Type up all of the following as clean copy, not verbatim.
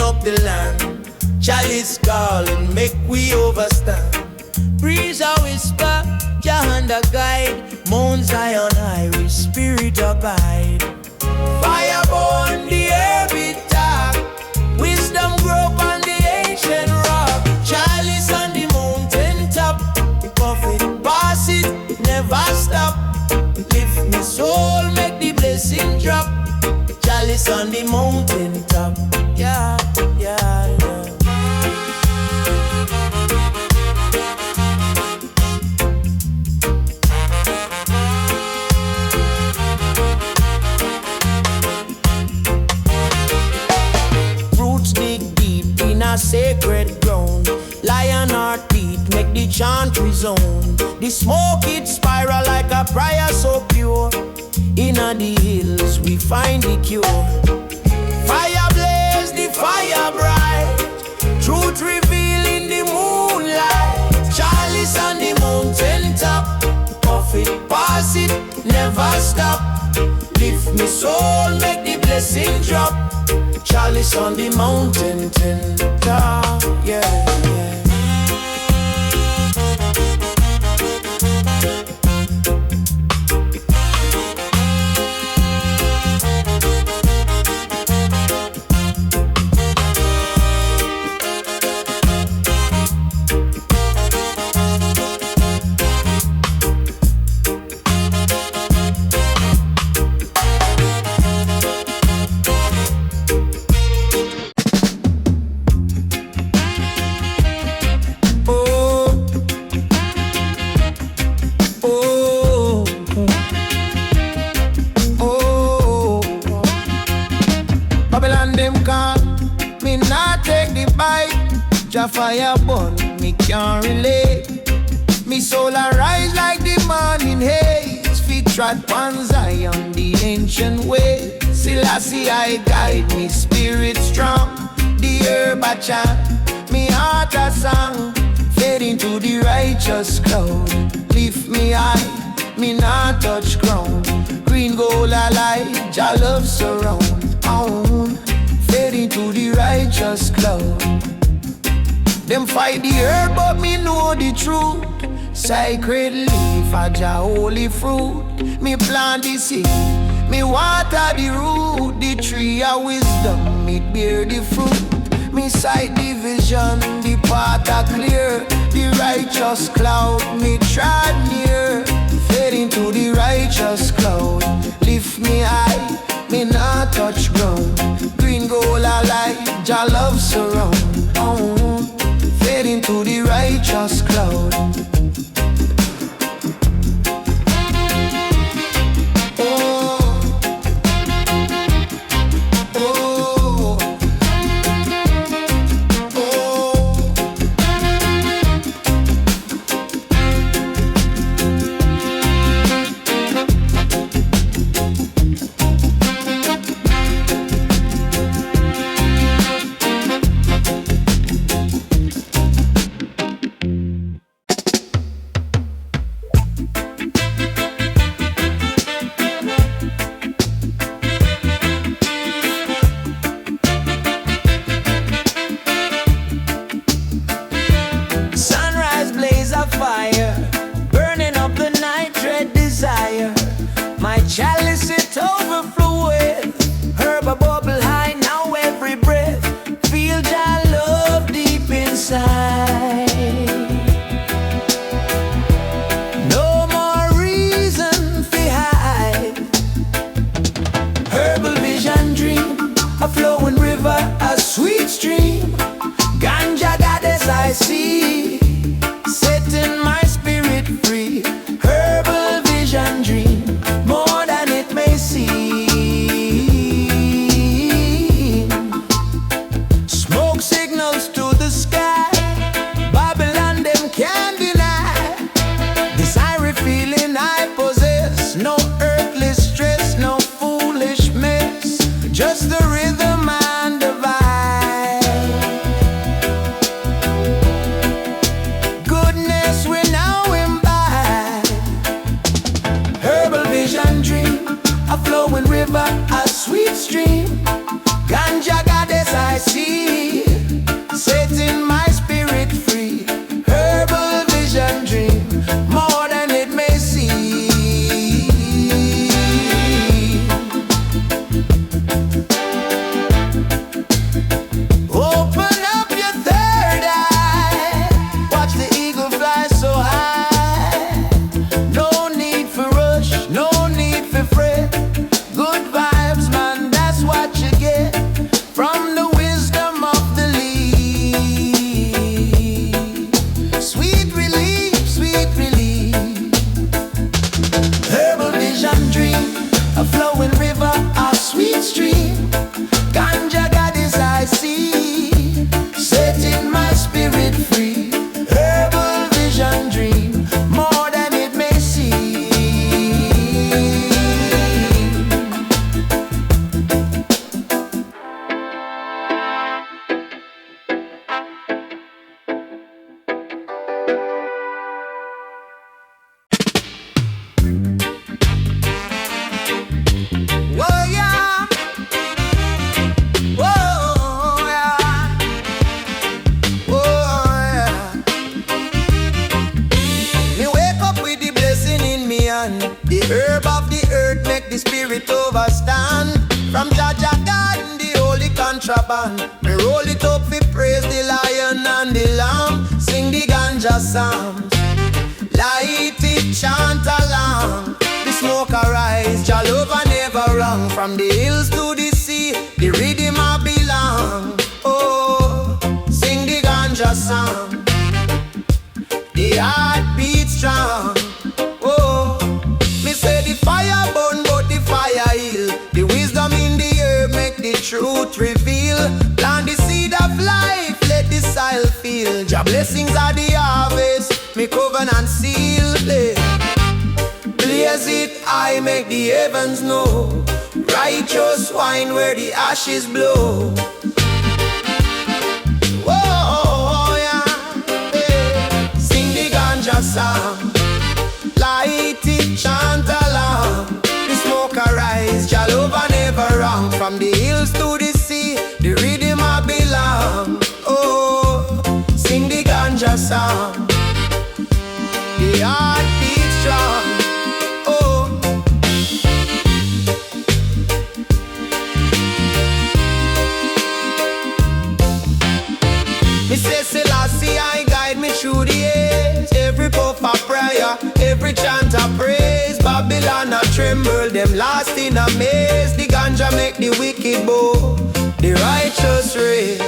up the land. Chalice calling, make we overstand. Breeze a whisper, your hand a guide. Mount Zion high, with spirit abide. Fire burn the herb talk. Wisdom grow on the ancient rock. Chalice on the mountain top. Prophet pass it, never stop. Lift me soul, make the blessing drop. Chalice on the mountain top. Yeah, yeah, yeah. Sacred ground, lion heartbeat make the chant resound. The smoke it spiral like a prayer so pure. Inna the hills we find the cure. Fire blaze, the fire bright. Truth reveal in the moonlight. Chalice on the mountain top. Prophet pass it, never stop. Lift me soul, make the blessing drop. Chalice on the mountain top, yeah, yeah. Fire burn, me can't relate. Me soul arise like the morning haze. Feet trod on Zion, the ancient way. Selassie I guide me, spirit strong. The herb a chant, me heart a song. Fade into the righteous cloud. Lift me high, me not touch ground. Green gold a light, Jah love surround. Fade into the righteous cloud. Them fight the herb, but me know the truth. Sacred leaf, a Jah holy fruit. Me plant the seed, me water the root. The tree of wisdom, me bear the fruit. Me sight the vision, the path are clear. The righteous cloud, me trod near. Fade into the righteous cloud. Lift me high, me not touch ground. Green gold a light, Jah love surround. Fade into the righteous cloud. contraband. Me roll it up, we praise the lion and the lamb. Sing the Ganja Psalms, light it, chant along. The smoke arise, Jah love never wrong. From the hills to the sea, the rhythm a belong. Oh, sing the Ganja Psalm, the heart beats strong. Oh, me say the fire burn but the fire heal. The wisdom in the earth make the truth reveal. Plant the seed of life, let the soil feel. Jah blessings are the harvest, me covenant seal. Blaze it, I make the heavens know. Righteous wine where the ashes blow. Whoa, yeah. Sing the Ganja Psalm, light it, chant along. The smoke arise, Jah love never wrong. From the hills to the sea, the rhythm a belong. Oh, sing the Ganja Psalm, the heart beats strong. Oh, me say Selassie, I guide me through the age. Every puff of prayer, every chant of praise. Babylon a tremble, them lost in a maze. The ganja make the wicked bow, the righteous raise.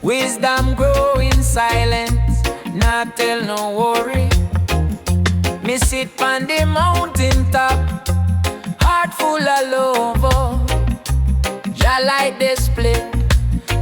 Wisdom grow in silence, not tell no worry. Me sit on the mountain top, heart full of love. Oh. Jah light the split,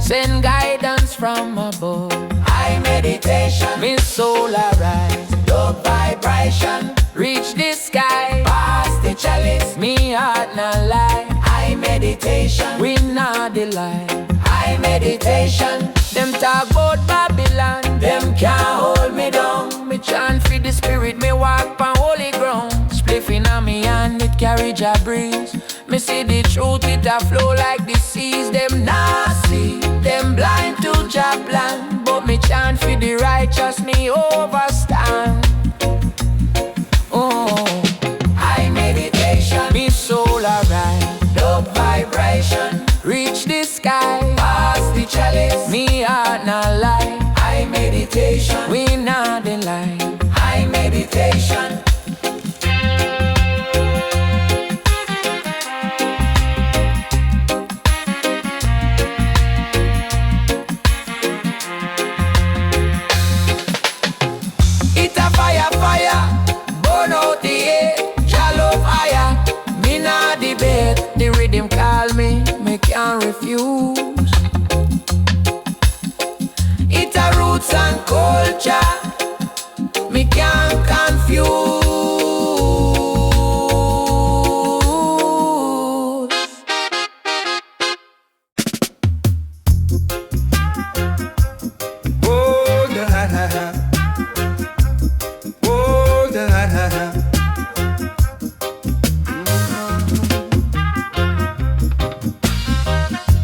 send guidance from above. High meditation, me soul arise, low vibration, reach the sky, past the chalice, me heart not lie. High meditation, we not the lie. High meditation, them talk about Babylon, them can't hold me down. Me chant for the spirit, me walk on holy ground. Spliffing on me hand, it carry Jah breeze. Me see the truth, it a flow like the seas. Them nah see, them blind to Jah plan. But me chant for the righteous, me overstand. Oh, high meditation, me soul arise, love vibration, reach the sky, past the chalice, me heart not lie. High meditation, we not the lie. High meditation. It a fire, fire, burn out the air. Jah love higher, me not debate. The rhythm call me, me can't refuse. It a roots and culture, me can't confuse. oh, da, oh, da.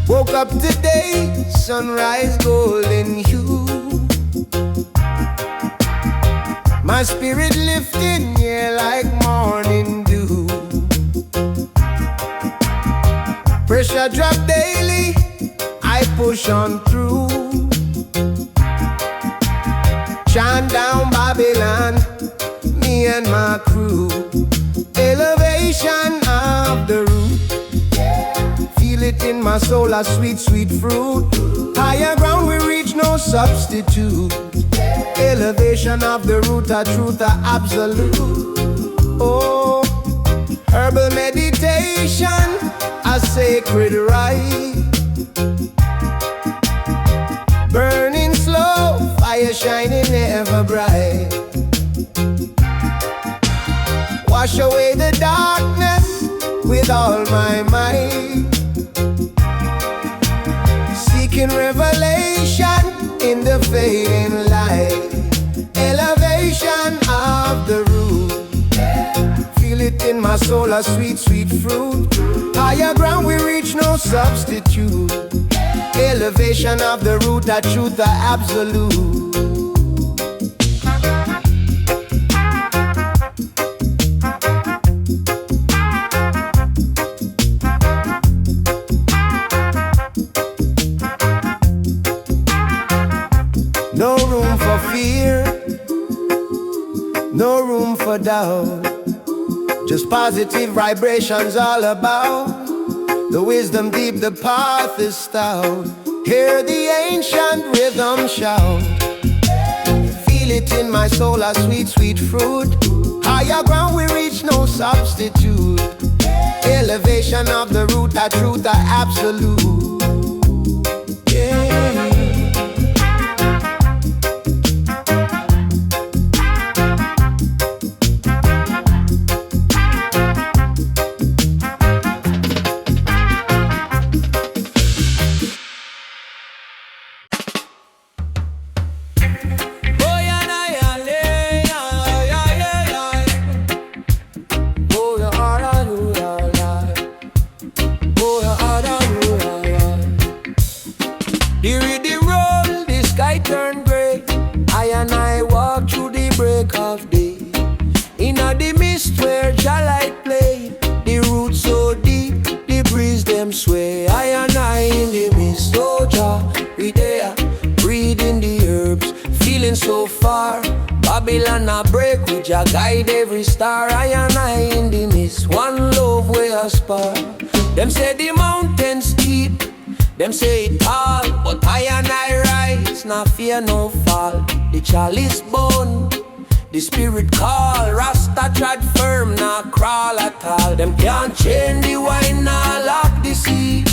Woke up today, sunrise golden hue. My spirit lifting, yeah, like morning dew. Pressure drop daily, I push on through. Chant down Babylon, me and my crew. Elevation of the root, feel it in my soul, a sweet, sweet fruit. Higher ground we reach, no substitute. Elevation of the root, a truth, a absolute. Oh, herbal meditation, a sacred rite. Burning slow, fire shining ever bright. Wash away the darkness with all my might. Seeking revelation in the fading light. Elevation of the root. Feel it in my soul, a sweet, sweet fruit. Higher ground we reach, no substitute. Elevation of the root, the truth, the absolute. No room for fear, no room for doubt. Just positive vibrations all about. The wisdom deep, the path is stout. Hear the ancient rhythm shout. Feel it in my soul, a sweet, sweet fruit. Higher ground we reach, no substitute. Elevation of the root, the truth, the absolute. Yeah. Guide every star, I and I in the mist. One love we aspire. Them say the mountains steep, them say it tall, but I and I rise, not fear no fall. The chalice bone, the spirit call. Rasta trod firm, not crawl at all. Them can't chain the wine, not lock the sea.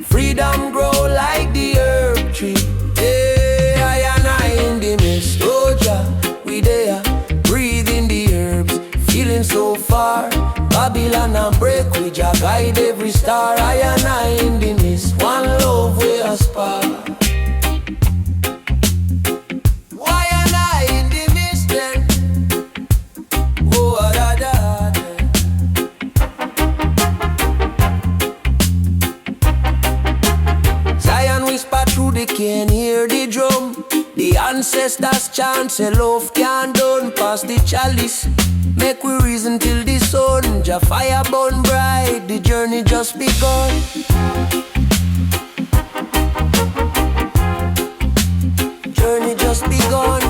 Freedom grow like the herb tree. Hey, I and I in the mist. Oh Jah, we there. Breathe in the herbs, feeling so far. Babylon and break, we just guide every star. I and I in the mist, one love we aspire. Why and I in the mist then? Oh, da da da. Zion whisper through the cane, hear the drum. The ancestors chant, say love can't done. Pass the chalice, make we reason till the sun. Jah fire burn bright, the journey just begun. Journey just begun.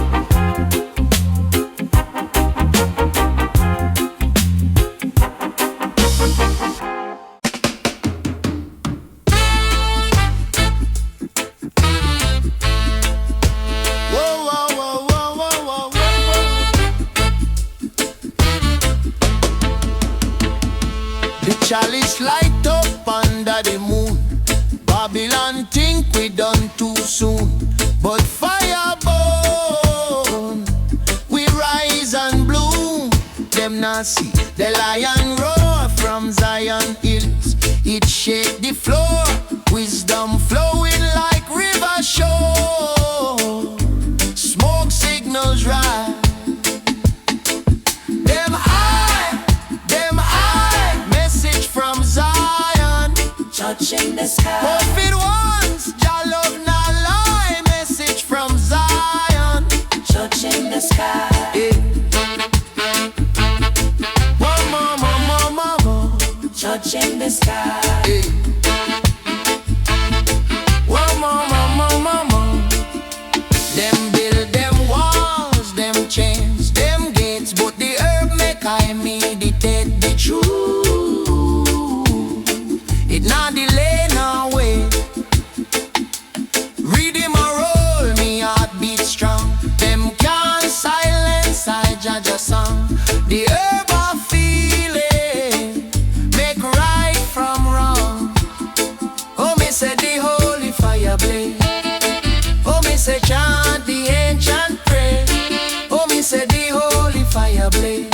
Chalice light up under the moon. Babylon think we done too soon, but fire burn, we rise and bloom. Them not see the lion roar from Zion hills. It shake the floor, wisdom flowing like river shore. Smoke signals rise. Touching the sky. Prophet ones, Jah love not lie. Message from Zion. Touching the sky. Yeah. Mama, mama, mama. Touching the sky. Yeah. Mama, mama, mama. Them build them walls, them chains, them gates, but the herb make I meditate the truth. It not delay, no way. Read him a roll, me heartbeat strong. Them can't silence, I judge a song. The herb I feel it, make right from wrong. Oh, me say the holy fire blaze. Oh, me say chant the ancient praise. Oh, me say the holy fire blaze.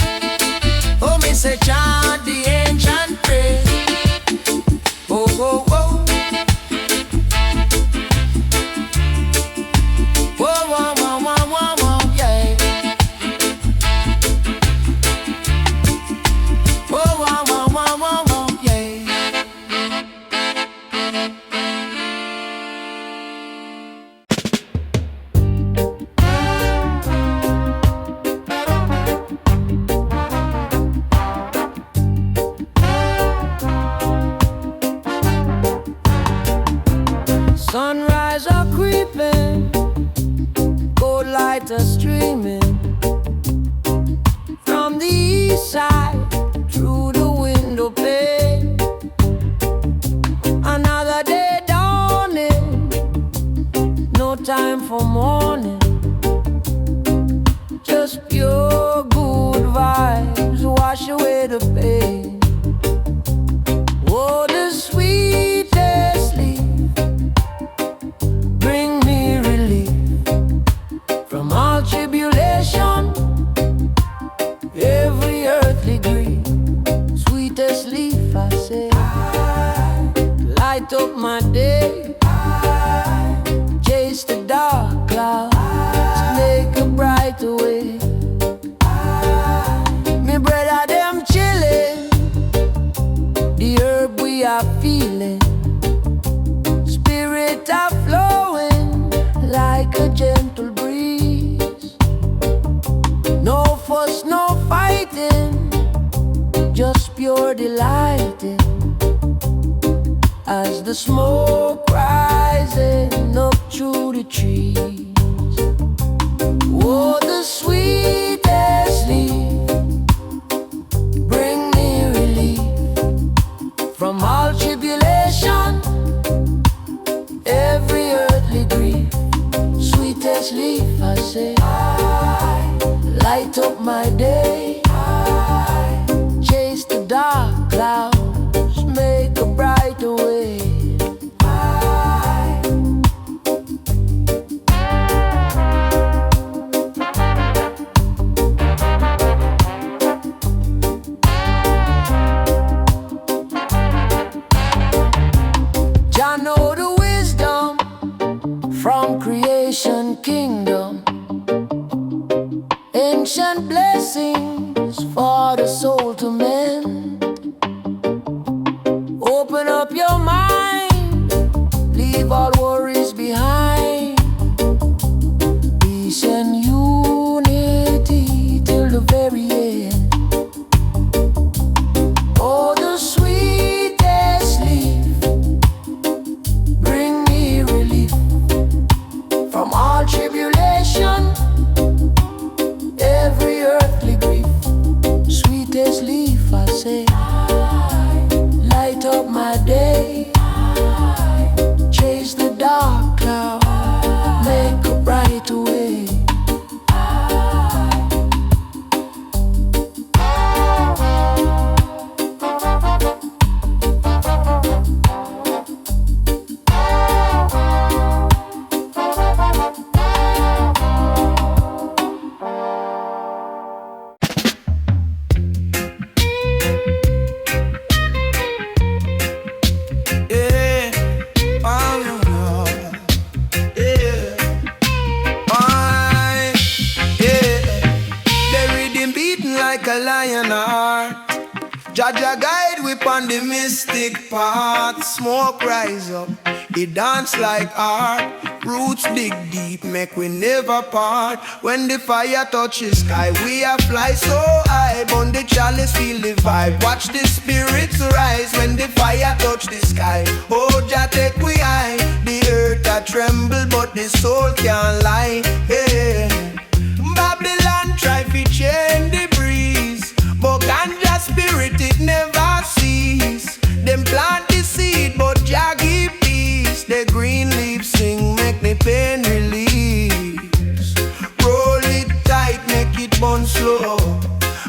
Oh, me say chant the ancient praise. Oh, oh, oh. light are streaming from the east side through the window pane. Another day dawning, no time for mourning, just pure good vibes wash away the pain. Oh, the sweetest leaf, bring me relief from all tribulation, every earthly grief. Sweetest leaf, I say, light up my day, chase the dark clouds, make a brighter way. Me brother them chillin', the herb we are feeling, spirit are flowing like a gentle breeze. No fuss, no fighting, just pure delighting as the smoke rising up through the trees. Oh, the sweetest leaf, bring me relief from all tribulation, every earthly grief. Sweetest leaf, I say, light up my day, chase the dark clouds, make a brighter way. I know the wisdom from creation kingdom, ancient blessings for the soul to mend. Open up your mind, leave all worries behind. Peace and unity till the very end. Oh, the sweetest leaf, bring me relief from all tribulation, every earthly grief. Sweetest leaf, I say, light up my day, chase the dark cloud, make a brighter way. Jaja guide we on the mystic path. Smoke rise up, it dance like art. Roots dig deep, make we never part. When the fire touches sky, we a fly so high. Burn the chalice, feel the vibe. Watch the spirits rise when the fire touch the sky. Oh, Jah take we high. The earth a tremble, but the soul can't lie. Hey. Babylon try to change the breeze, but Ganja spirit it never cease. Them plant the seed, but Jah give peace. The green leaves sing, make the pain release. Roll it tight, make it burn slow.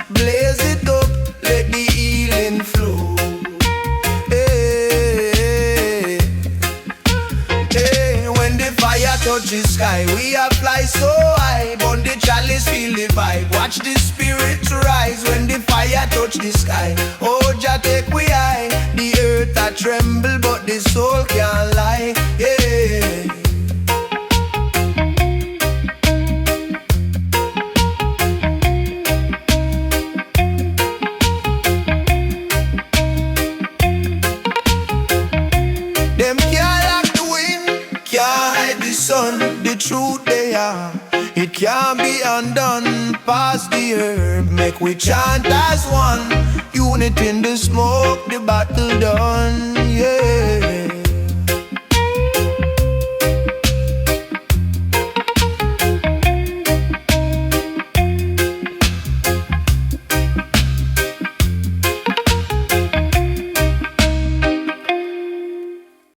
Blaze it up, let the healing flow. Hey, hey, when the fire touches sky, we a fly so high. Burn the chalice, feel the vibe. Watch the spirit rise when the fire touch the sky. Oh, Jah take we high. The earth a tremble, but the soul can't lie. Yeah. Them can't lock the wind, can't hide the sun. The truth they are, it can't be undone. Pass the herb, make we chant as one. Unity in the smoke, the battle done, yeah.